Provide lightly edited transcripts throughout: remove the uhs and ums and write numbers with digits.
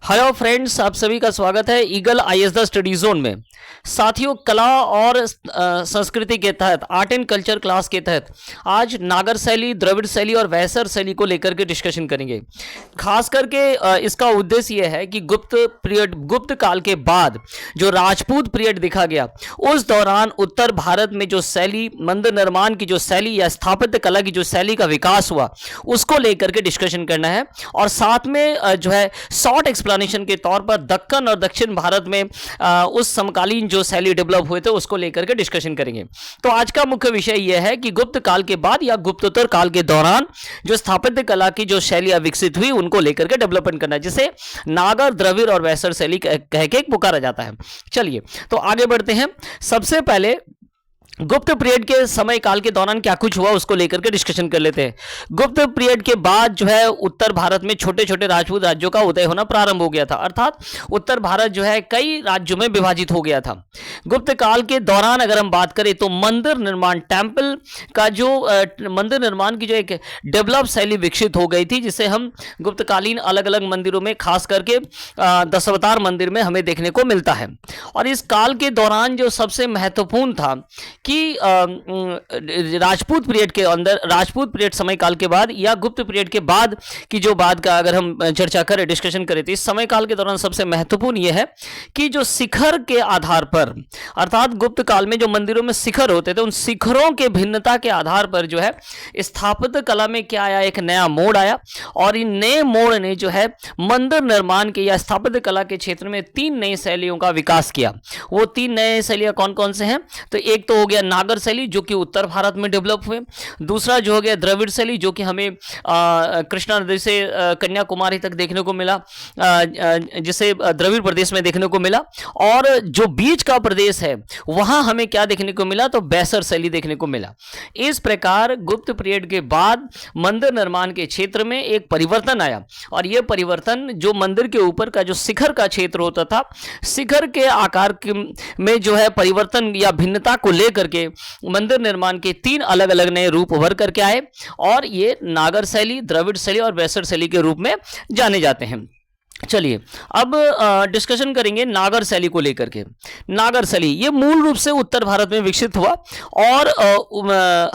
Hello friends, आप सभी का स्वागत है eagle IAS the study zone में। साथियों, कला और संस्कृति के तहत आर्ट एंड कल्चर क्लास के तहत आज नागर शैली, द्रविड़ शैली और वैसर शैली को लेकर के डिस्कशन करेंगे। खास करके इसका उद्देश्य यह है कि गुप्त काल के बाद जो राजपूत पीरियड देखा गया, उस दौरान उत्तर भारत में जो शैली, मंदिर निर्माण की जो शैली या स्थापत्य कला की जो शैली का विकास हुआ, उसको लेकर के डिस्कशन करना है। और साथ में जो है शॉर्ट एक्सप्लेनेशन के तौर पर दक्कन और दक्षिण भारत में उस समकालीन जो शैली डेवलप हुए थे उसको लेकर के डिस्कशन करेंगे। तो आज का मुख्य विषय यह है कि गुप्त काल के बाद या गुप्तोत्तर काल के दौरान जो स्थापत्य कला की जो शैलियां विकसित हुई उनको लेकर के डेवलपमेंट करना है, जिसे नागर, द्रविड़ और वैसर शैली कह के पुकारा जाता है। चलिए तो आगे बढ़ते हैं। सबसे पहले गुप्त पीरियड के समय काल के दौरान क्या कुछ हुआ उसको लेकर के डिस्कशन कर लेते हैं। गुप्त पीरियड के बाद जो है उत्तर भारत में छोटे छोटे राजपूत राज्यों का उदय होना प्रारंभ हो गया था, अर्थात उत्तर भारत जो है कई राज्यों में विभाजित हो गया था। गुप्त काल के दौरान अगर हम बात करें तो मंदिर निर्माण, टेम्पल का जो मंदिर निर्माण की जो एक डेवलप शैली विकसित हो गई थी, जिसे हम गुप्तकालीन अलग अलग मंदिरों में, खास करके दशावतार मंदिर में हमें देखने को मिलता है। और इस काल के दौरान जो सबसे महत्वपूर्ण था कि राजपूत पीरियड के अंदर, राजपूत पीरियड समय काल के बाद या गुप्त पीरियड के बाद की जो बात का अगर हम चर्चा करें, डिस्कशन करें, तो इस समय काल के दौरान सबसे महत्वपूर्ण यह है कि जो शिखर के आधार पर, अर्थात गुप्त काल में जो मंदिरों में शिखर होते थे, उन शिखरों के भिन्नता के आधार पर जो है स्थापत्य कला में क्या आया, एक नया मोड़ आया। और इन नए मोड़ ने जो है मंदिर निर्माण के या स्थापत्य कला के क्षेत्र में 3 नई शैलियों का विकास किया। वो 3 नए शैलियां कौन कौन से हैं? तो एक तो हो गया नागर शैली, जो कि उत्तर भारत में डेवलप हुए। दूसरा जो हो गया द्रविड़ शैली, जो कि हमें कृष्णा नदी से कन्याकुमारी तक देखने को मिला, जिसे द्रविड़ प्रदेश में देखने को मिला। और जो बीच का प्रदेश है वहां हमें क्या देखने को मिला? तो वैसर शैली देखने को मिला। इस प्रकार गुप्त पीरियड के बाद मंदिर निर्माण के क्षेत्र में एक परिवर्तन आया, और यह परिवर्तन जो मंदिर के ऊपर का जो शिखर का क्षेत्र होता था, शिखर के आकार में जो है परिवर्तन या भिन्नता को लेकर के मंदिर निर्माण के 3 अलग अलग नए रूप उभर करके आए, और ये नागर शैली, द्रविड़ शैली और वैसर शैली के रूप में जाने जाते हैं। चलिए अब डिस्कशन करेंगे नागर शैली को लेकर के। नागर शैली ये मूल रूप से उत्तर भारत में विकसित हुआ, और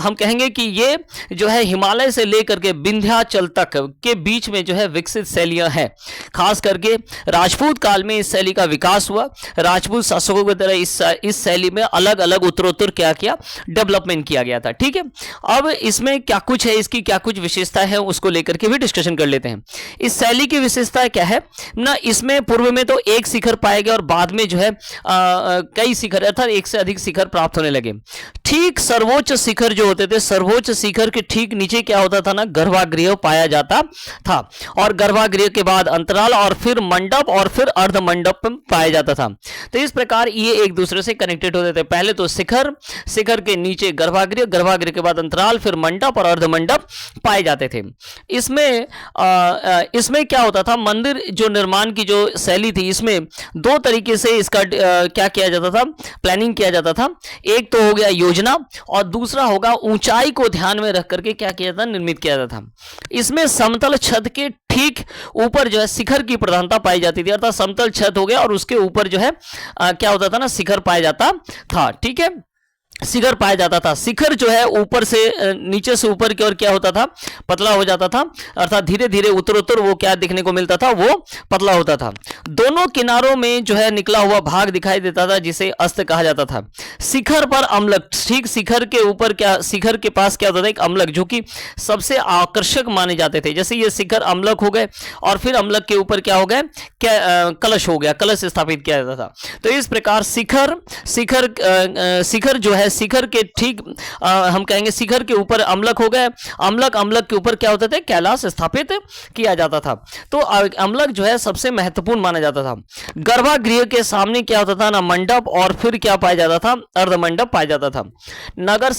हम कहेंगे कि ये जो है हिमालय से लेकर के विंध्याचल तक के बीच में जो है विकसित शैलियां हैं। खास करके राजपूत काल में इस शैली का विकास हुआ। राजपूत शासकों की तरह इस शैली में अलग अलग उत्तरोत्तर क्या किया, डेवलपमेंट किया गया था। ठीक है, अब इसमें क्या कुछ है, इसकी क्या कुछ विशेषता है, उसको लेकर के भी डिस्कशन कर लेते हैं। इस शैली की विशेषता क्या है ना? इसमें पूर्व में तो एक शिखर पाया गया और बाद में जो है कई शिखर, अर्थात एक से अधिक शिखर प्राप्त होने लगे। ठीक सर्वोच्च शिखर जो होते थे, सर्वोच्च शिखर के ठीक नीचे क्या होता था ना, गर्भगृह पाया जाता था। और गर्भगृह के बाद अंतराल, और फिर मंडप, और फिर अर्ध मंडप पाया जाता था। तो इस प्रकार ये एक दूसरे से कनेक्टेड होते थे। पहले तो शिखर, शिखर के नीचे गर्भगृह, गर्भगृह के बाद अंतराल, फिर मंडप और अर्ध मंडप पाए जाते थे। इसमें क्या होता था, मंदिर जो निर्माण की जो शैली थी, इसमें 2 तरीके से इसका क्या किया जाता था, प्लानिंग किया जाता था। एक तो हो गया योजना, और दूसरा होगा ऊंचाई को ध्यान में रख करके क्या किया जाता, निर्मित किया जाता था। इसमें समतल छत के ठीक ऊपर जो है शिखर की प्रधानता पाई जाती थी, अर्थात समतल छत हो गया और उसके ऊपर जो है क्या होता था ना, शिखर पाया जाता था। ठीक है, शिखर पाया जाता था। शिखर जो है ऊपर से नीचे से ऊपर की ओर क्या होता था, पतला हो जाता था, अर्थात धीरे धीरे उत्तरोत्तर वो क्या देखने को मिलता था, वो पतला होता था। दोनों किनारों में जो है निकला हुआ भाग दिखाई देता था, जिसे अस्त कहा जाता था। शिखर पर अम्लक, ठीक शिखर के ऊपर क्या, शिखर के पास क्या होता था, एक अम्लक, जो कि सबसे आकर्षक माने जाते थे। जैसे ये शिखर अम्लक हो गए, और फिर अम्लक के ऊपर क्या हो गए, क्या कलश हो गया, कलश स्थापित किया जाता था। तो इस प्रकार शिखर जो है, शिखर के ठीक हम कहेंगे शिखर के ऊपर अम्लक हो गए, अम्लक के ऊपर क्या होता था, कैलाश स्थापित किया जाता था। तो अम्लक जो है सबसे महत्वपूर्ण माना जाता था। गर्भगृह के सामने क्या होता था ना, मंडप, और फिर क्या पाया जाता था, अर्धमंडप पाया जाता था। नागर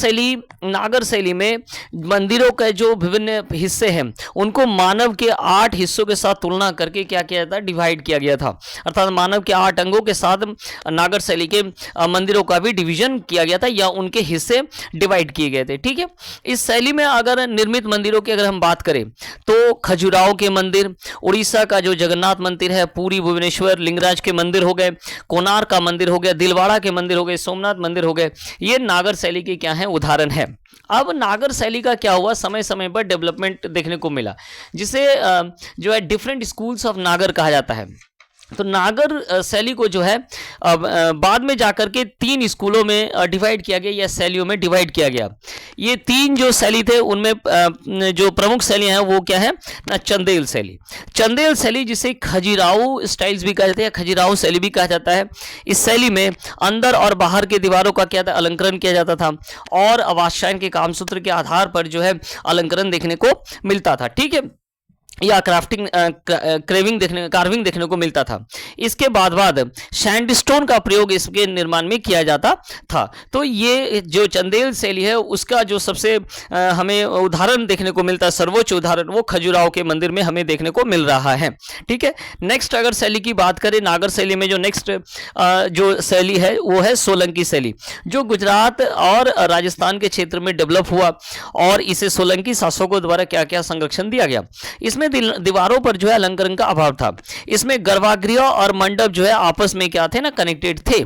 शैली में मंदिरों के जो विभिन्न हिस्से हैं उनको मानव के 8 हिस्सों के साथ तुलना करके क्या किया जाता, डिवाइड किया गया था। अर्थात मानव के 8 अंगों के साथ नागर शैली के मंदिरों का भी डिवीजन किया गया था, या उनके हिस्से डिवाइड किए गए थे। ठीक है, इस शैली में अगर निर्मित मंदिरों की अगर हम बात करें तो खजुराहो के मंदिर, उड़ीसा का जो जगन्नाथ मंदिर है, पुरी भुवनेश्वर लिंगराज के मंदिर हो गए, कोणार्क का मंदिर हो गया, दिलवाड़ा के मंदिर हो गए, सोमनाथ मंदिर हो गए, ये नागर शैली के क्या है उदाहरण है। अब नागर शैली का क्या हुआ, समय समय पर डेवलपमेंट देखने को मिला, जिसे जो है डिफरेंट स्कूल्स ऑफ नागर कहा जाता है। तो नागर शैली को जो है बाद में जाकर के 3 स्कूलों में डिवाइड किया गया या शैलियों में डिवाइड किया गया। ये 3 जो शैली थे उनमें जो प्रमुख शैलियां हैं वो क्या है ना, चंदेल शैली। चंदेल शैली जिसे खजुराहो स्टाइल्स भी कहा जाता है, खजुराहो शैली भी कहा जाता है। इस शैली में अंदर और बाहर के दीवारों का क्या था, अलंकरण किया जाता था और वात्स्यायन के कामसूत्र के आधार पर जो है अलंकरण देखने को मिलता था। ठीक है, या कार्विंग देखने को मिलता था। इसके बाद सैंडस्टोन का प्रयोग इसके निर्माण में किया जाता था। तो ये जो चंदेल शैली है उसका जो सबसे हमें उदाहरण देखने को मिलता है, सर्वोच्च उदाहरण, वो खजुराहो के मंदिर में हमें देखने को मिल रहा है। ठीक है, नेक्स्ट अगर शैली की बात करें, नागर शैली में जो नेक्स्ट जो शैली है वो है सोलंकी शैली, जो गुजरात और राजस्थान के क्षेत्र में डेवलप हुआ और इसे सोलंकी शासकों द्वारा क्या क्या संरक्षण दिया गया। इसमें दीवारों पर जो है अलंकरण का अभाव था। इसमें गर्भगृह और मंडप जो है आपस में क्या थे ना, कनेक्टेड थे।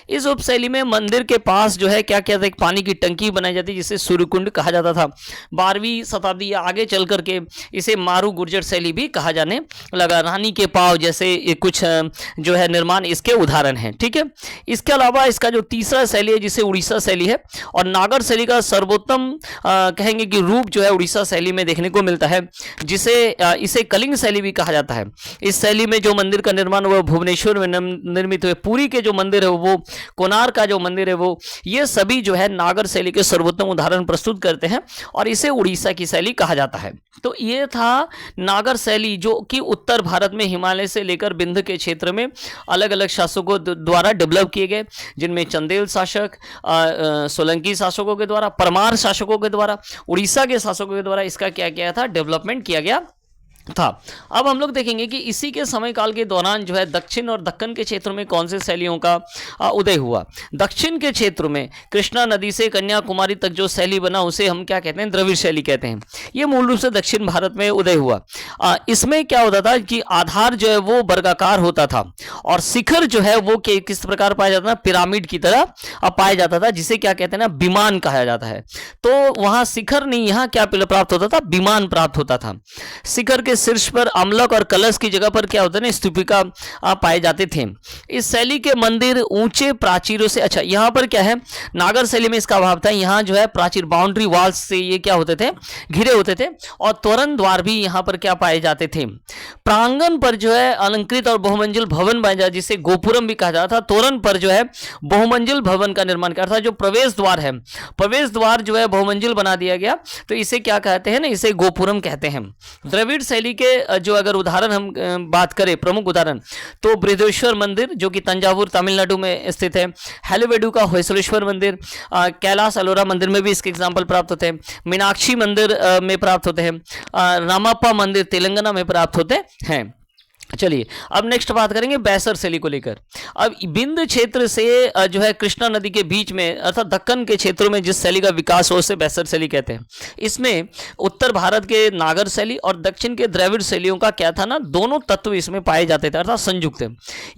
इस उपशैली में मंदिर के पास जो है क्या क्या था, एक पानी की टंकी बनाई जाती जिसे सूर्यकुंड कहा जाता था। 12वीं शताब्दी या आगे चल करके इसे मारू गुर्जर शैली भी कहा जाने लगा। रानी के पाव जैसे कुछ जो है निर्माण इसके उदाहरण हैं। ठीक है, इसके अलावा इसका जो तीसरा शैली है जिसे उड़ीसा शैली है, और नागर शैली का सर्वोत्तम कहेंगे कि रूप जो है उड़ीसा शैली में देखने को मिलता है, जिसे इसे कलिंग शैली भी कहा जाता है। इस शैली में जो मंदिर का निर्माण हुआ भुवनेश्वर में निर्मित हुए, पुरी के जो मंदिर है वो, कोणार्क का जो मंदिर है वो, ये सभी जो है नागर शैली के सर्वोत्तम उदाहरण प्रस्तुत करते हैं और इसे उड़ीसा की शैली कहा जाता है। तो ये था नागर शैली, जो कि उत्तर भारत में हिमालय से लेकर विंध्य के क्षेत्र में अलग अलग शासकों द्वारा डेवलप किए गए, जिनमें चंदेल शासक, सोलंकी शासकों के द्वारा, परमार शासकों के द्वारा, उड़ीसा के शासकों के द्वारा इसका क्या किया था, डेवलपमेंट किया गया था। अब हम लोग देखेंगे कि इसी के समय काल के दौरान जो है दक्षिण और दक्कन के क्षेत्र में कौन से शैलियों का उदय हुआ। दक्षिण के क्षेत्र में कृष्णा नदी से कन्याकुमारी तक जो शैली बना उसे हम क्या कहते हैं, द्रविड़ शैली कहते हैं। ये मूल रूप से दक्षिण भारत में उदय हुआ। इसमें क्या होता था कि आधार जो है वो वर्गाकार होता था और शिखर जो है वो किस प्रकार पाया जाता था, पिरामिड की तरह पाया जाता था, जिसे क्या कहते हैं ना, विमान कहा जाता है। तो वहां शिखर नहीं, यहाँ क्या प्राप्त होता था, विमान प्राप्त होता था। शिखर के शीर्ष पर अम्लक और कलश की जगह पर क्या होता है ना, स्तूपिका पाए जाते थे। इस शैली के मंदिर ऊंचे प्राचीरों से, अच्छा यहाँ पर क्या है, नागर शैली में इसका अभाव था। यहाँ जो है प्राचीर, बाउंड्री वॉल्स से ये क्या होते थे, घिरे होते थे, और तोरण द्वार भी यहाँ पर क्या पाए जाते थे। प्रांगण पर जो है अलंकृत और बहुमंजिल भवन बना जाता, जिसे गोपुरम भी कहा जाता था। तोरण पर जो है बहुमंजिल भवन का निर्माण किया था। जो प्रवेश द्वार है, प्रवेश द्वार जो है बहुमंजिल बना दिया गया, तो इसे क्या कहते हैं ना, इसे गोपुरम कहते हैं। द्रविड़ शैली के जो अगर उदाहरण हम बात करें, प्रमुख उदाहरण, तो बृहदेश्वर मंदिर जो कि तंजावुर तमिलनाडु में स्थित है, हेलीवेडु का होयसलेश्वर मंदिर, कैलास अलोरा मंदिर में भी इसके एग्जाम्पल प्राप्त होते हैं, मीनाक्षी मंदिर में प्राप्त होते हैं, रामप्पा मंदिर तेलंगाना में प्राप्त होते हैं। चलिए अब नेक्स्ट बात करेंगे बैसर शैली को लेकर। अब विंध्य क्षेत्र से जो है कृष्णा नदी के बीच में अर्थात दक्कन के क्षेत्रों में जिस शैली का विकास हो उसे बैसर शैली कहते हैं। इसमें उत्तर भारत के नागर शैली और दक्षिण के द्रविड़ शैलियों का क्या था ना, दोनों तत्व इसमें पाए जाते थे, अर्थात संयुक्त थे।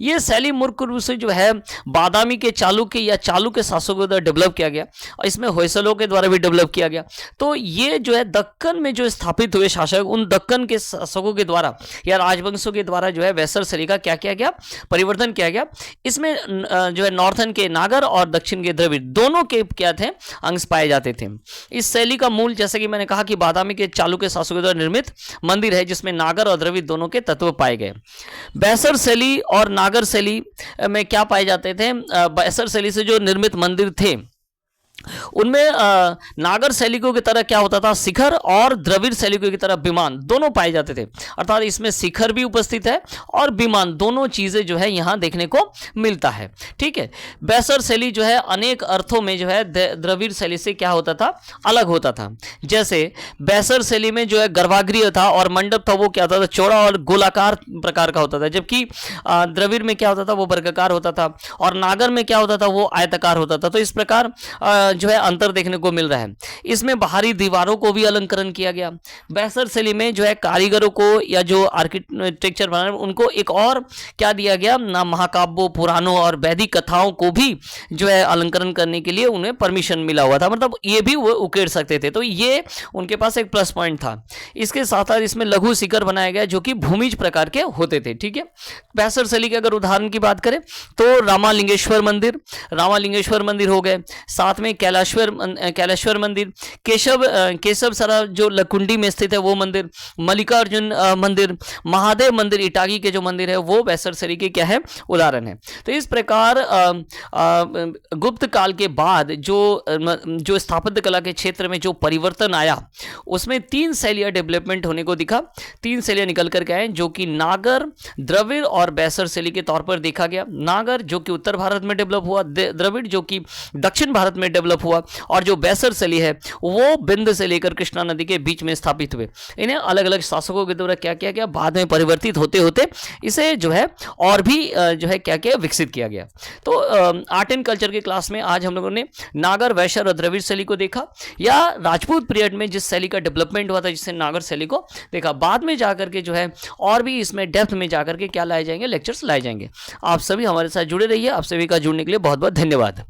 ये शैली मुख्य रूप से जो है बादामी के चालुक्य या चालुक्य शासकों द्वारा डेवलप किया गया और इसमें होयसलों के द्वारा भी डेवलप किया गया। तो ये जो है दक्कन में जो स्थापित हुए शासक, उन दक्कन के शासकों के द्वारा या राजवंशों के द्वारा जो है बैसर शैली का क्या किया गया, परिवर्तन किया गया। इसमें जो है नॉर्थन के नागर और दक्षिण के द्रविड़ दोनों के क्या थे, अंश पाए जाते थे। इस शैली का मूल, जैसे कि मैंने कहा कि बादामी के चालुक्य शासकों द्वारा निर्मित मंदिर है जिसमें नागर और द्रविड़ दोनों के तत्व पाए गए। बैसर शैली और नागर शैली में क्या पाए जाते थे, बैसर शैली से जो निर्मित मंदिर थे उनमें नागर शैलिकों की तरह क्या होता था, शिखर, और द्रविड़ शैलिकों की तरह विमान दोनों पाए जाते थे। अर्थात इसमें शिखर भी उपस्थित है और विमान, दोनों चीजें जो है यहाँ देखने को मिलता है। ठीक है, बैसर शैली जो है अनेक अर्थों में जो है द्रविड़ शैली से क्या होता था, अलग होता था। जैसे बैसर शैली में जो है गर्भगृह था और मंडप था वो क्या होता था, चौड़ा और गोलाकार प्रकार का होता था, जबकि द्रविड़ में क्या होता था, वो वर्गाकार होता था, और नागर में क्या होता था, वो आयताकार होता था। तो इस प्रकार जो है अंतर देखने को मिल रहा है। इसमें बाहरी दीवारों को भी अलंकरण किया गया। बैसर शैली में जो है कारीगरों को या जो आर्किटेक्चर बना उनको एक और क्या दिया गया ना, महाकाव्यों, पुराणों और वैदिक कथाओं को भी जो है अलंकरण करने के लिए उन्हें परमिशन मिला हुआ था, मतलब ये भी वो उकेड़ सकते थे, तो ये उनके पास एक प्लस पॉइंट था। इसके साथ साथ इसमें लघु शिखर बनाया गया जो कि भूमिज प्रकार के होते थे। ठीक है, बैसर शैली के अगर उदाहरण की बात करें तो रामालिंगेश्वर मंदिर हो गए, साथ में कैलाश्वर मंदिर, केशव सरा जो लकुंडी में स्थित है वो मंदिर, मल्लिकार्जुन मंदिर, महादेव मंदिर इटागी के जो मंदिर है वो बैसर शैली के क्या है उदाहरण है। तो इस प्रकार गुप्त काल के बाद जो स्थापत्य कला के क्षेत्र में जो परिवर्तन आया उसमें 3 शैलियां डेवलपमेंट होने को दिखा। 3 शैलियां निकल करके आए जो कि नागर, द्रविड़ और बैसर शैली के तौर पर देखा गया। नागर जो कि उत्तर भारत में डेवलप हुआ, द्रविड़ जो कि दक्षिण भारत में डेवलप हुआ, और जो बैसर शैली है वो बिंद से लेकर कृष्णा नदी के बीच में स्थापित हुए। इन्हें अलग अलग शासकों के द्वारा क्या किया गया, बाद में परिवर्तित होते होते इसे जो है और भी जो है क्या किया, विकसित किया गया। तो आर्ट एंड कल्चर के क्लास में आज हम लोगों ने नागर, वैश्य और द्रविड़ शैली को देखा, या राजपूत पीरियड में जिस शैली का डेवलपमेंट हुआ था जिससे नागर शैली को देखा। बाद में जाकर के जो है और भी इसमें डेप्थ में जाकर के क्या लाए जाएंगे, लेक्चर्स लाए जाएंगे। आप सभी हमारे साथ जुड़े रहिए। आप सभी का जुड़ने के लिए बहुत बहुत धन्यवाद।